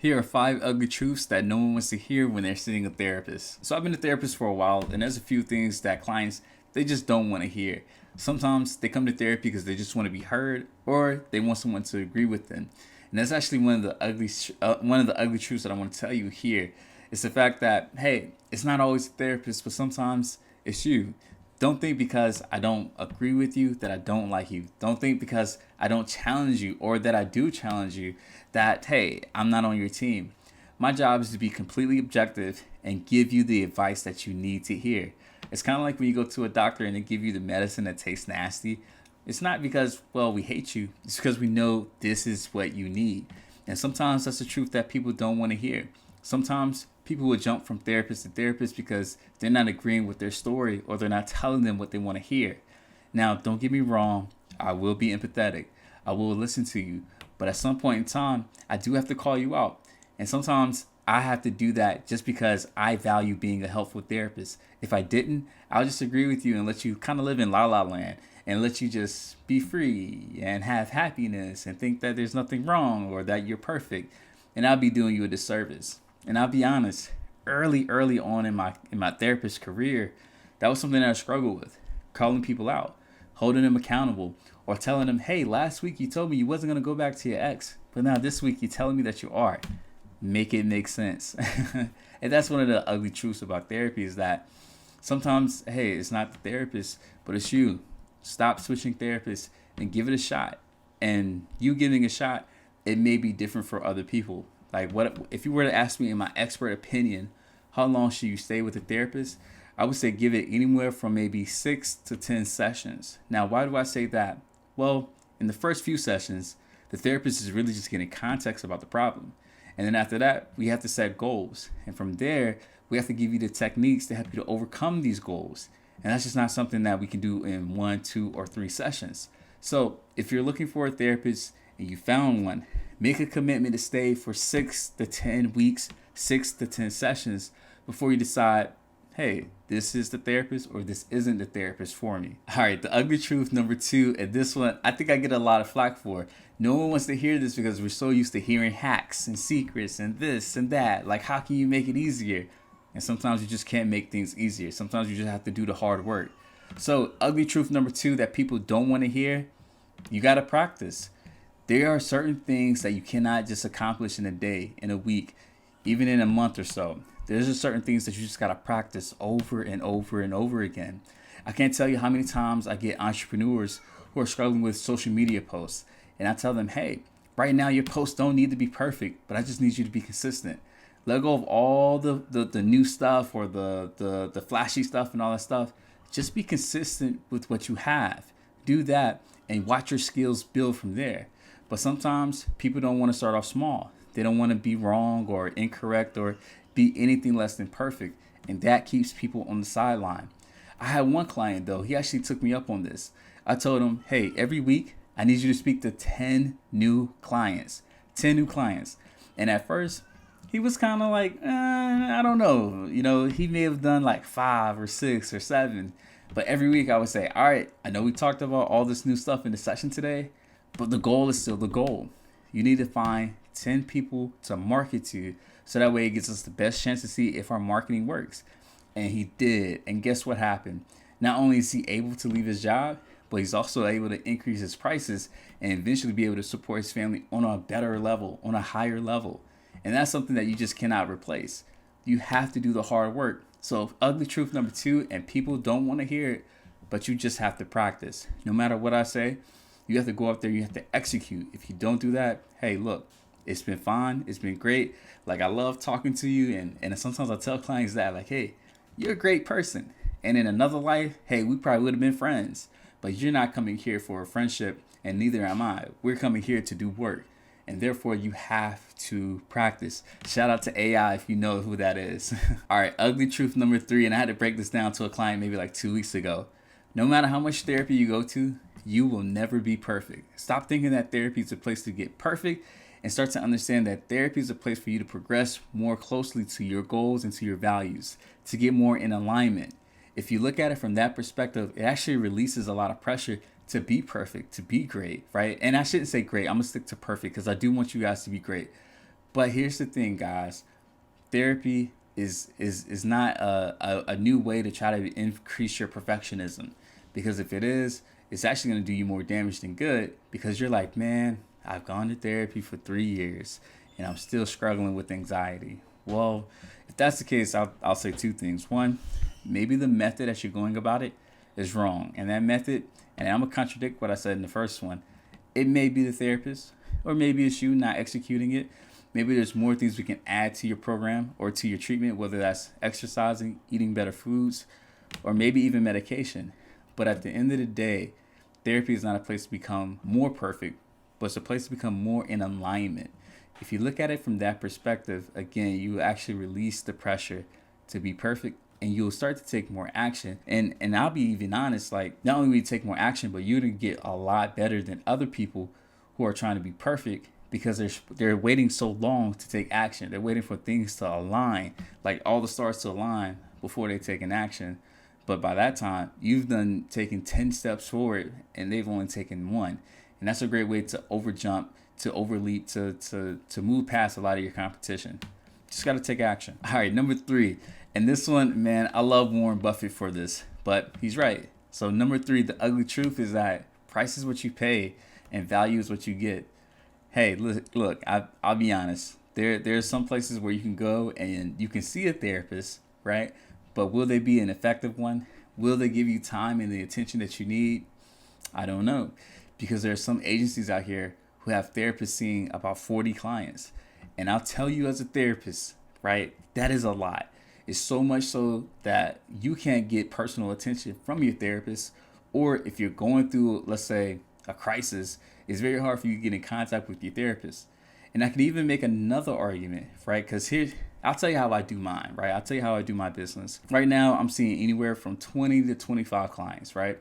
Here are 5 ugly truths that no one wants to hear when they're seeing a therapist. So I've been a therapist for a while, and there's a few things that clients they just don't want to hear. Sometimes they come to therapy because they just want to be heard, or they want someone to agree with them. And that's actually one of the ugly truths that I want to tell you here. It's the fact that hey, it's not always a therapist, but sometimes it's you. Don't think because I don't agree with you that I don't like you. Don't think because I don't challenge you or that I do challenge you that, hey, I'm not on your team. My job is to be completely objective and give you the advice that you need to hear. It's kind of like when you go to a doctor and they give you the medicine that tastes nasty. It's not because, well, we hate you. It's because we know this is what you need. And sometimes that's the truth that people don't want to hear. Sometimes people will jump from therapist to therapist because they're not agreeing with their story or they're not telling them what they want to hear. Now, don't get me wrong, I will be empathetic. I will listen to you. But at some point in time, I do have to call you out. And sometimes I have to do that just because I value being a helpful therapist. If I didn't, I'll just agree with you and let you kind of live in la la land and let you just be free and have happiness and think that there's nothing wrong or that you're perfect. And I'll be doing you a disservice. And I'll be honest, early on in my therapist career, that was something that I struggled with. Calling people out, holding them accountable, or telling them, hey, last week you told me you wasn't gonna go back to your ex, but now this week you're telling me that you are. Make it make sense. And that's one of the ugly truths about therapy is that sometimes, hey, it's not the therapist, but it's you. Stop switching therapists and give it a shot. And you giving a shot, it may be different for other people. Like, what if you were to ask me in my expert opinion, how long should you stay with a therapist? I would say give it anywhere from maybe 6 to 10 sessions. Now, why do I say that? Well, in the first few sessions, the therapist is really just getting context about the problem. And then after that, we have to set goals. And from there, we have to give you the techniques to help you to overcome these goals. And that's just not something that we can do in 1, 2, or 3 sessions. So if you're looking for a therapist and you found one, make a commitment to stay for 6 to 10 weeks, 6 to 10 sessions before you decide, hey, this is the therapist or this isn't the therapist for me. All right, the ugly truth number 2, and this one I think I get a lot of flack for. No one wants to hear this because we're so used to hearing hacks and secrets and this and that. Like, how can you make it easier? And sometimes you just can't make things easier. Sometimes you just have to do the hard work. So, ugly truth number 2 that people don't want to hear, you got to practice. There are certain things that you cannot just accomplish in a day, in a week, even in a month or so. There's just certain things that you just got to practice over and over and over again. I can't tell you how many times I get entrepreneurs who are struggling with social media posts. And I tell them, hey, right now your posts don't need to be perfect, but I just need you to be consistent. Let go of all the new stuff or the flashy stuff and all that stuff. Just be consistent with what you have. Do that and watch your skills build from there. But sometimes people don't want to start off small. They don't want to be wrong or incorrect or be anything less than perfect. And that keeps people on the sideline. I had one client though, he actually took me up on this. I told him, hey, every week I need you to speak to 10 new clients. 10 new clients. And at first, he was kind of like, I don't know. You know, he may have done like 5 or 6 or 7. But every week I would say, all right, I know we talked about all this new stuff in the session today, but the goal is still the goal. You need to find 10 people to market to so that way it gives us the best chance to see if our marketing works. And he did. And guess what happened? Not only is he able to leave his job, but he's also able to increase his prices and eventually be able to support his family on a better level, on a higher level. And that's something that you just cannot replace. You have to do the hard work. So ugly truth number 2, and people don't want to hear it, but you just have to practice. No matter what I say, you have to go out there, you have to execute. If you don't do that, hey, look, it's been fun. It's been great. Like, I love talking to you. And sometimes I tell clients that, like, hey, you're a great person. And in another life, hey, we probably would have been friends. But you're not coming here for a friendship, and neither am I. We're coming here to do work. And therefore, you have to practice. Shout out to AI if you know who that is. All right, ugly truth number 3, and I had to break this down to a client maybe like 2 weeks ago. No matter how much therapy you go to, you will never be perfect. Stop thinking that therapy is a place to get perfect and start to understand that therapy is a place for you to progress more closely to your goals and to your values, to get more in alignment. If you look at it from that perspective, it actually releases a lot of pressure to be perfect, to be great, right? And I shouldn't say great. I'm going to stick to perfect because I do want you guys to be great. But here's the thing, guys. Therapy is not a new way to try to increase your perfectionism. Because if it is, it's actually going to do you more damage than good, because you're like, man, I've gone to therapy for 3 years and I'm still struggling with anxiety. Well, if that's the case, I'll say two things. One, maybe the method that you're going about it is wrong. And that method, and I'm going to contradict what I said in the first one, it may be the therapist, or maybe it's you not executing it. Maybe there's more things we can add to your program or to your treatment, whether that's exercising, eating better foods, or maybe even medication. But at the end of the day, therapy is not a place to become more perfect, but it's a place to become more in alignment. If you look at it from that perspective, again, you actually release the pressure to be perfect, and you'll start to take more action. And I'll be even honest, like, not only will you take more action, but you're gonna get a lot better than other people who are trying to be perfect, because they're waiting so long to take action. They're waiting for things to align, like all the stars to align before they take an action. But by that time, you've done taken 10 steps forward and they've only taken one. And that's a great way to overjump, to overleap, to move past a lot of your competition. Just got to take action. All right, number 3. And this one, man, I love Warren Buffett for this, but he's right. So number 3, the ugly truth is that price is what you pay and value is what you get. Hey, look, I'll be honest. There's some places where you can go and you can see a therapist, right? But will they be an effective one? Will they give you time and the attention that you need? I don't know. Because there are some agencies out here who have therapists seeing about 40 clients. And I'll tell you, as a therapist, right, that is a lot. It's so much so that you can't get personal attention from your therapist. Or if you're going through, let's say, a crisis, it's very hard for you to get in contact with your therapist. And I could even make another argument, right? Because here, I'll tell you how I do mine, right? I'll tell you how I do my business. Right now, I'm seeing anywhere from 20 to 25 clients, right?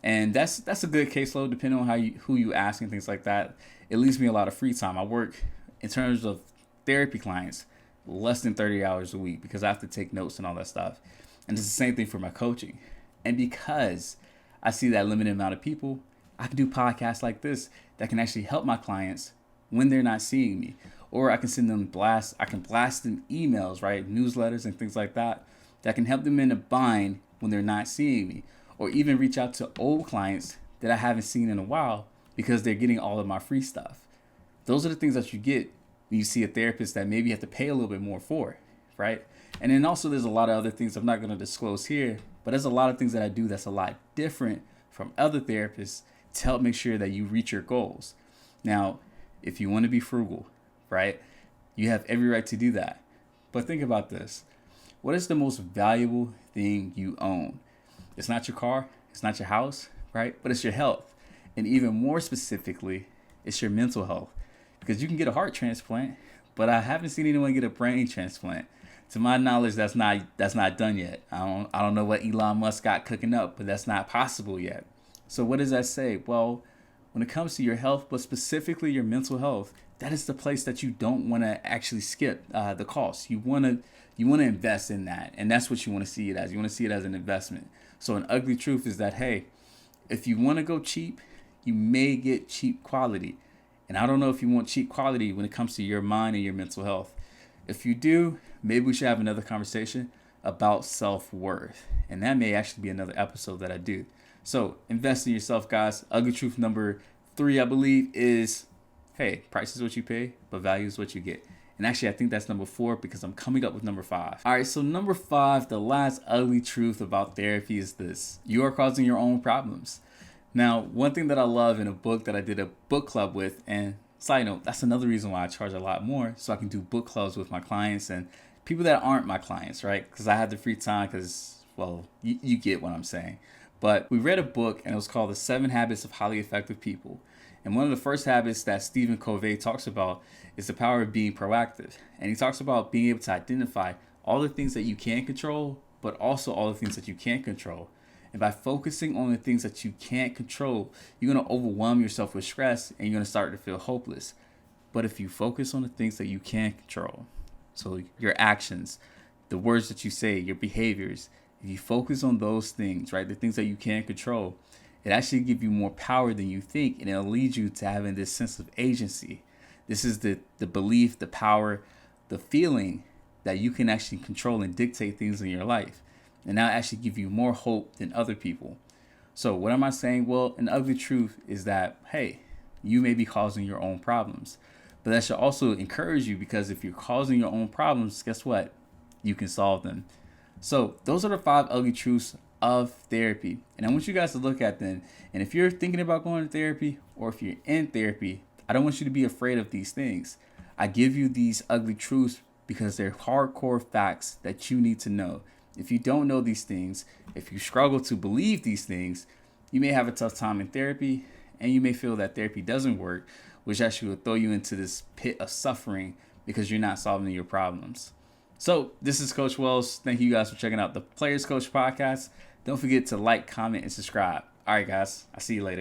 And that's a good caseload, depending on who you ask and things like that. It leaves me a lot of free time. I work, in terms of therapy clients, less than 30 hours a week, because I have to take notes and all that stuff. And it's the same thing for my coaching. And because I see that limited amount of people, I can do podcasts like this that can actually help my clients when they're not seeing me. Or I can send them I can blast them emails, right? Newsletters and things like that can help them in a bind when they're not seeing me. Or even reach out to old clients that I haven't seen in a while because they're getting all of my free stuff. Those are the things that you get when you see a therapist that maybe you have to pay a little bit more for, right? And then also there's a lot of other things I'm not going to disclose here, but there's a lot of things that I do that's a lot different from other therapists to help make sure that you reach your goals. Now, if you want to be frugal, right, you have every right to do that. But think about this. What is the most valuable thing you own? It's not your car, it's not your house, right? But it's your health. And even more specifically, it's your mental health. Because you can get a heart transplant, but I haven't seen anyone get a brain transplant. To my knowledge, that's not done yet. I don't know what Elon Musk got cooking up, but that's not possible yet. So what does that say? Well, when it comes to your health, but specifically your mental health, that is the place that you don't want to actually skip the cost. You want to invest in that, and that's what you want to see it as. You want to see it as an investment. So an ugly truth is that, hey, if you want to go cheap, you may get cheap quality. And I don't know if you want cheap quality when it comes to your mind and your mental health. If you do, maybe we should have another conversation about self-worth. And that may actually be another episode that I do. So invest in yourself, guys. Ugly truth number 3, I believe, is, hey, price is what you pay, but value is what you get. And actually, I think that's number 4 because I'm coming up with number 5. All right, so number 5, the last ugly truth about therapy is this. You are causing your own problems. Now, one thing that I love in a book that I did a book club with, and side note, that's another reason why I charge a lot more, so I can do book clubs with my clients and people that aren't my clients, right? Because I have the free time because, well, you get what I'm saying. But we read a book, and it was called The 7 Habits of Highly Effective People. And one of the first habits that Stephen Covey talks about is the power of being proactive. And he talks about being able to identify all the things that you can control, but also all the things that you can't control. And by focusing on the things that you can't control, you're going to overwhelm yourself with stress and you're going to start to feel hopeless. But if you focus on the things that you can control, so your actions, the words that you say, your behaviors, if you focus on those things, right, the things that you can't control, it actually gives you more power than you think, and it'll lead you to having this sense of agency. This is the belief, the power, the feeling that you can actually control and dictate things in your life. And that actually give you more hope than other people. So what am I saying? Well, an ugly truth is that, hey, you may be causing your own problems. But that should also encourage you, because if you're causing your own problems, guess what? You can solve them. So those are the 5 ugly truths of therapy. And I want you guys to look at them. And if you're thinking about going to therapy, or if you're in therapy, I don't want you to be afraid of these things. I give you these ugly truths because they're hardcore facts that you need to know. If you don't know these things, if you struggle to believe these things, you may have a tough time in therapy, and you may feel that therapy doesn't work, which actually will throw you into this pit of suffering because you're not solving your problems. So this is Coach Wells. Thank you guys for checking out the Players Coach podcast. Don't forget to like, comment, and subscribe. All right, guys. I'll see you later.